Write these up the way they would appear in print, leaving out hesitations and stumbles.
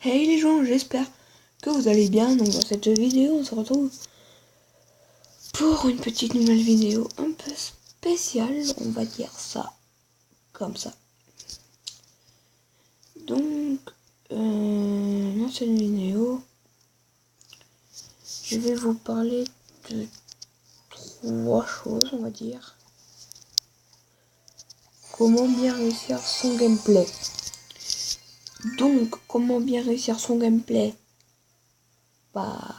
Hey les gens, j'espère que vous allez bien. Donc dans cette vidéo, on se retrouve pour une petite nouvelle vidéo un peu spéciale, on va dire ça comme ça. Donc dans cette vidéo, je vais vous parler de trois choses, on va dire. Comment bien réussir son gameplay. Donc comment bien réussir son gameplay? Bah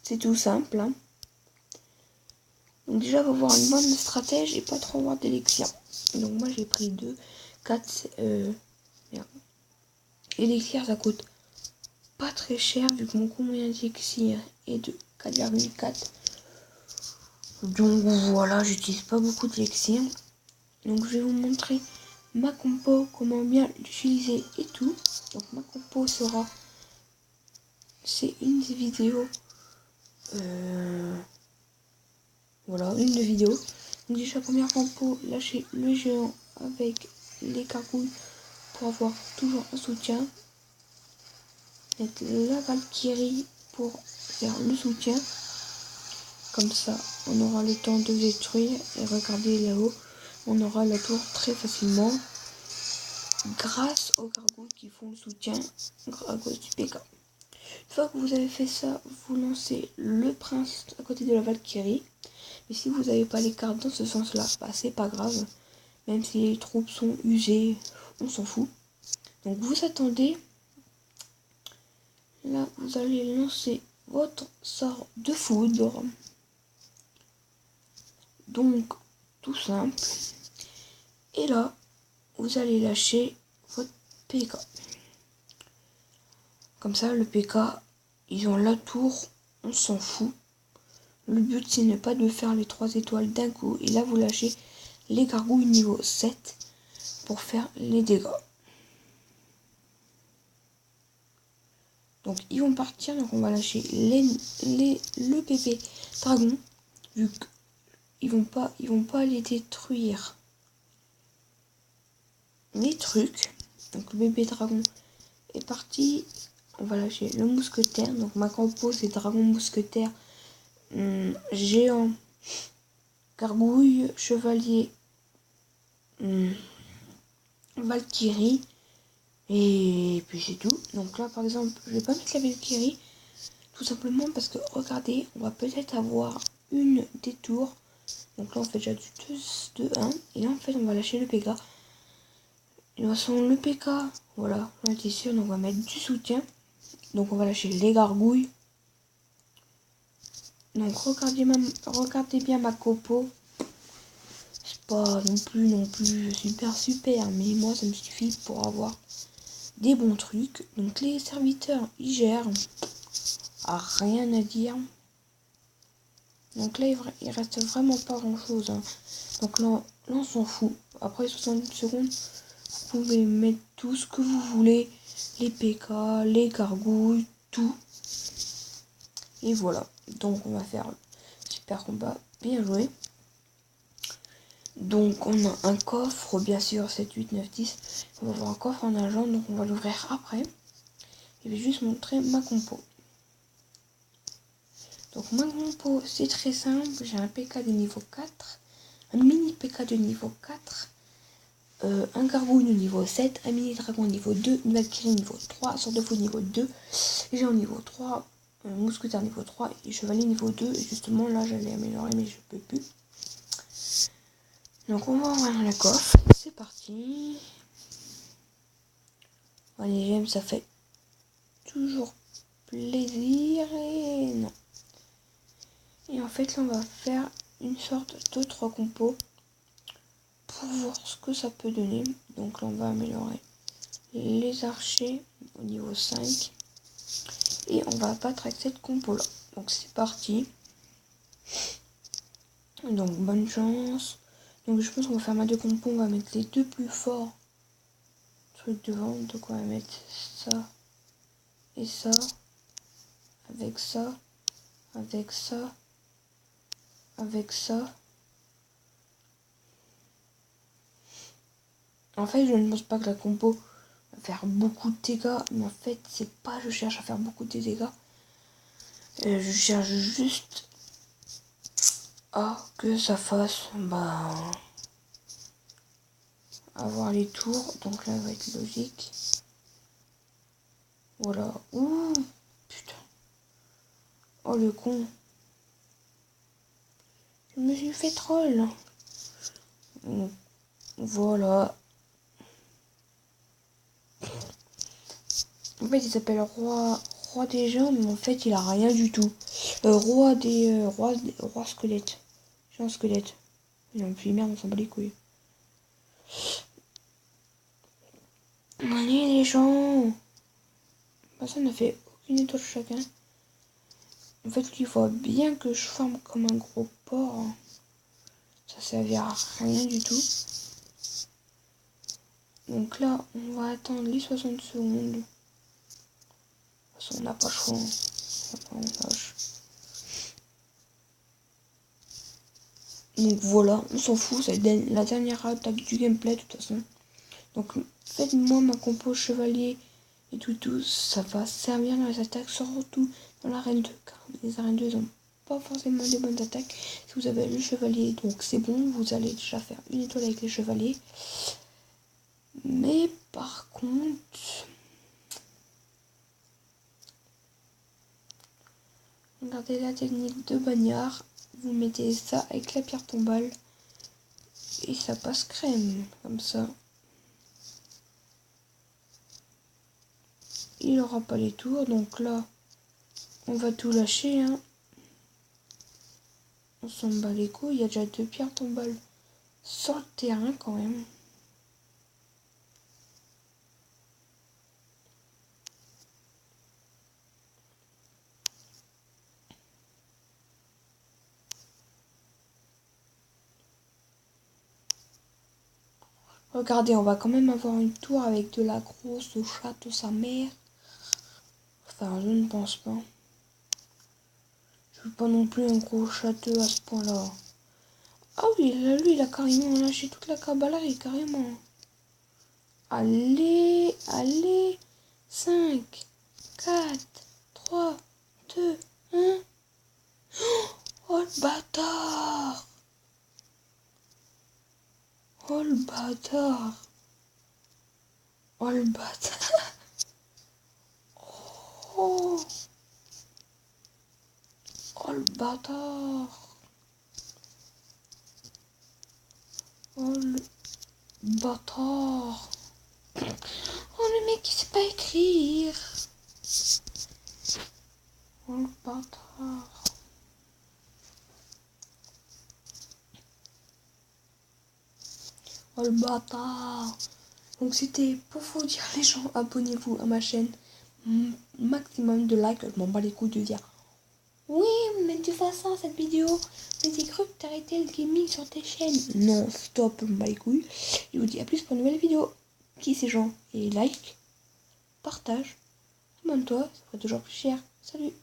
c'est tout simple, hein. Donc déjà, il faut avoir une bonne stratège et pas trop avoir d'élixir. Donc moi j'ai pris 4 élixirs, ça coûte pas très cher vu que mon combien d'élixir est de 4,4. Donc voilà, j'utilise pas beaucoup d'élixir. Donc je vais vous montrer ma compo, comment bien l'utiliser et tout. Donc ma compo sera, c'est une des vidéos, voilà, une des vidéos. Donc déjà première compo, lâcher le géant avec les gargouilles pour avoir toujours un soutien. Mettre la Valkyrie pour faire le soutien. Comme ça, on aura le temps de détruire. Et regardez là-haut, on aura la tour très facilement. Grâce aux gargouilles qui font le soutien à cause du PK. Une fois que vous avez fait ça, vous lancez le prince à côté de la Valkyrie. Mais si vous n'avez pas les cartes dans ce sens-là, bah, c'est pas grave. Même si les troupes sont usées, on s'en fout. Donc vous attendez. Là, vous allez lancer votre sort de foudre. Donc, tout simple. Et là, vous allez lâcher votre PK. Comme ça, le PK, ils ont la tour, on s'en fout. Le but, c'est ne pas de faire les 3 étoiles d'un coup. Et là, vous lâchez les gargouilles niveau 7 pour faire les dégâts. Donc, ils vont partir. Donc, on va lâcher le bébé dragon. Vu qu'ils vont pas aller détruire les trucs. Donc, le bébé dragon est parti. On va lâcher le mousquetaire. Donc ma compo c'est dragon, mousquetaire, géant, gargouille, chevalier, Valkyrie. Et puis c'est tout. Donc là par exemple je vais pas mettre la Valkyrie. Tout simplement parce que regardez, on va peut-être avoir une des tours. Donc là on fait déjà du 2-1. Et là en fait on va lâcher le PK. De toute façon le PK, voilà, on était sûr, donc on va mettre du soutien. Donc on va lâcher les gargouilles. Donc regardez bien ma compo. C'est pas non plus super, mais moi ça me suffit pour avoir des bons trucs. Donc les serviteurs ils gèrent, rien à dire. Donc là il reste vraiment pas grand chose, hein. Donc là on s'en fout. Après 60 secondes, vous pouvez mettre tout ce que vous voulez, les PK, les gargouilles, tout. Et voilà, donc on va faire super combat, bien joué. Donc on a un coffre, bien sûr, 7, 8, 9, 10. On va avoir un coffre en argent, donc on va l'ouvrir après. Je vais juste montrer ma compo. Donc ma compo, c'est très simple. J'ai un PK de niveau 4, un mini PK de niveau 4, un gargouille de niveau 7, un mini dragon niveau 2, une valkyrie niveau 3, sort de fou niveau 2, j'ai en niveau 3, mousquetaire niveau 3 et chevalier niveau 2. Et justement là j'allais améliorer mais je peux plus. Donc on va ouvrir le coffre, c'est parti. Allez, j'aime, ça fait toujours plaisir. Et non. Et en fait là on va faire une sorte de 3 compos pour voir ce que ça peut donner. Donc là on va améliorer les archers au niveau 5 et on va abattre avec cette compo là. Donc c'est parti. Donc bonne chance. Donc je pense qu'on va faire ma 2 compos, on va mettre les 2 plus forts trucs devant. Donc on va mettre ça et ça avec ça avec ça avec ça. En fait je ne pense pas que la compo va faire beaucoup de dégâts. Mais en fait, c'est pas je cherche à faire beaucoup de dégâts. Je cherche juste à que ça fasse avoir les tours. Donc là, va être logique. Voilà. Ouh, putain. Oh le con. Je me suis fait troll. Donc, voilà. En fait, il s'appelle roi des gens, mais en fait, il a rien du tout. Roi squelette. Géant squelette. Non, puis merde, on s'en bat les couilles. Allez, les gens. Ça n'a fait aucune étoile chacun. En fait, il voit bien que je forme comme un gros porc. Ça servira à rien du tout. Donc là, on va attendre les 60 secondes. De toute façon, on n'a pas le choix. Donc voilà, on s'en fout, c'est la dernière attaque du gameplay de toute façon. Donc faites-moi ma compo chevalier et tout, ça va servir dans les attaques, surtout dans l'arène 2, car les arènes 2 n'ont pas forcément des bonnes attaques. Si vous avez le chevalier, donc c'est bon, vous allez déjà faire une étoile avec les chevaliers. Mais par contre, regardez la technique de bagnard, vous mettez ça avec la pierre tombale et ça passe crème, comme ça. Il n'aura pas les tours, donc là, on va tout lâcher, hein. On s'en bat les couilles, il y a déjà 2 pierres tombales sur le terrain quand même. Regardez, on va quand même avoir une tour avec de la grosse chatte sa mère. Enfin, je ne pense pas. Je veux pas non plus un gros château à ce point-là. Ah oui, là, lui, il a carrément lâché toute la cavalerie, carrément. Allez, allez. 5, 4, 3, 2, 1. Oh le bâtard! Oh le bâtard! Oh le bâtard! Oh! Oh le bâtard! Oh le bâtard! Oh le mec il sait pas écrire! Oh le bâtard! Oh le bâtard! Donc c'était pour vous dire les gens, abonnez-vous à ma chaîne. Maximum de likes, je m'en bats les couilles de dire. Oui, mais tu fais ça cette vidéo. Mais j'ai cru que t'arrêtais le gaming sur tes chaînes. Non, stop, je m'en bats les couilles. Je vous dis à plus pour une nouvelle vidéo. Qui ces gens? Et like, partage, abonne-toi, ça ferait toujours plus cher. Salut!